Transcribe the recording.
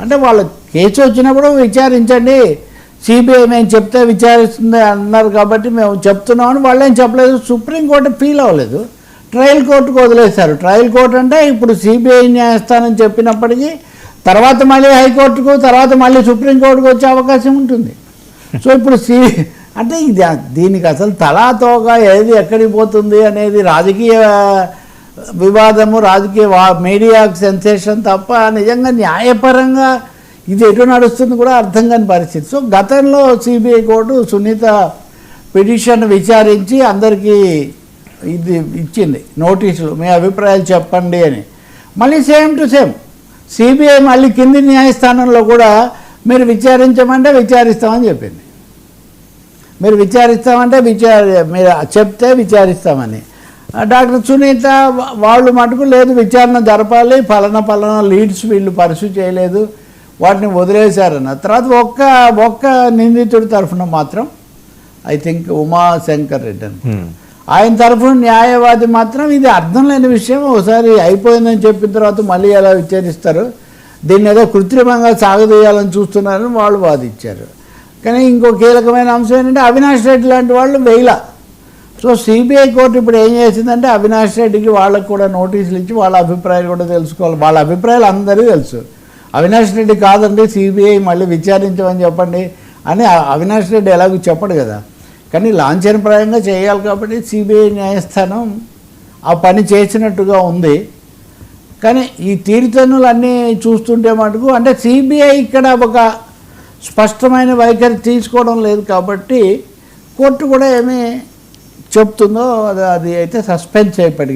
అంటే వాళ్ళ కేసు వచ్చినప్పుడు విచారించండి, సిబిఐ మేము చెప్తే విచారిస్తుంది అన్నారు కాబట్టి మేము చెప్తున్నామని వాళ్ళేం చెప్పలేదు. సుప్రీంకోర్టు ఫీల్ అవ్వలేదు, ట్రయల్ కోర్టుకు వదిలేశారు. ట్రయల్ కోర్టు అంటే ఇప్పుడు సిబిఐ న్యాయస్థానం చెప్పినప్పటికీ తర్వాత మళ్ళీ హైకోర్టుకు, తర్వాత మళ్ళీ సుప్రీంకోర్టుకు వచ్చే అవకాశం ఉంటుంది. సో ఇప్పుడు అంటే ఇది దీనికి అసలు తలాతోగా ఏది ఎక్కడికి పోతుంది అనేది రాజకీయ వివాదము, రాజకీయ మీడియాకు సెన్సేషన్ తప్ప నిజంగా న్యాయపరంగా ఇది ఎటు నడుస్తుంది కూడా అర్థం కాని పరిస్థితి. సో గతంలో సిబిఐ కోర్టు సునీత పిటిషన్ విచారించి అందరికీ ఇది ఇచ్చింది, నోటీసులు, మీ అభిప్రాయాలు చెప్పండి అని. మళ్ళీ సేమ్ టు సేమ్ సిబిఐ మళ్ళీ కింది న్యాయస్థానంలో కూడా మీరు విచారించమంటే విచారిస్తామని చెప్పింది. మీరు విచారిస్తామంటే మీరు చెప్తే విచారిస్తామని. డాక్టర్ సునీత వాళ్ళు మటుకు లేదు, విచారణ జరపాలి, పలానా లీడ్స్ వీళ్ళు పర్సూ చేయలేదు, వాటిని వదిలేశారన్న. తర్వాత ఒక్క నిందితుడి తరఫున మాత్రం ఐ థింక్ ఉమాశంకర్ రెడ్డి అని, ఆయన తరఫున న్యాయవాది మాత్రం ఇది అర్థం లేని విషయం, ఒకసారి అయిపోయిందని చెప్పిన తర్వాత మళ్ళీ ఎలా విచారిస్తారు, దీన్ని ఏదో కృత్రిమంగా సాగదీయాలని చూస్తున్నారని వాళ్ళు వాదించారు. కానీ ఇంకో కీలకమైన అంశం ఏంటంటే అవినాష్ రెడ్డి లాంటి వాళ్ళు వేయలా. సో సిబిఐ కోర్టు ఇప్పుడు ఏం చేసిందంటే అవినాష్ రెడ్డికి వాళ్ళకు కూడా నోటీసులు ఇచ్చి వాళ్ళ అభిప్రాయాలు కూడా తెలుసుకోవాలి. వాళ్ళ అభిప్రాయాలు అందరికీ తెలుసు. అవినాష్ రెడ్డి కాదండి సిబిఐ మళ్ళీ విచారించమని చెప్పండి అని అవినాష్ రెడ్డి ఎలాగో చెప్పడు కదా. కానీ లాంఛనప్రాయంగా చేయాలి కాబట్టి సిబిఐ న్యాయస్థానం ఆ పని చేసినట్టుగా ఉంది. కానీ ఈ తీరుతన్నులు అన్నీ చూస్తుంటే మటుకు అంటే సిబిఐ ఇక్కడ ఒక స్పష్టమైన వైఖరి తీసుకోవడం లేదు కాబట్టి కోర్టు కూడా ఏమీ చెప్తుందో అది అయితే సస్పెన్స్ అయిపోయింది.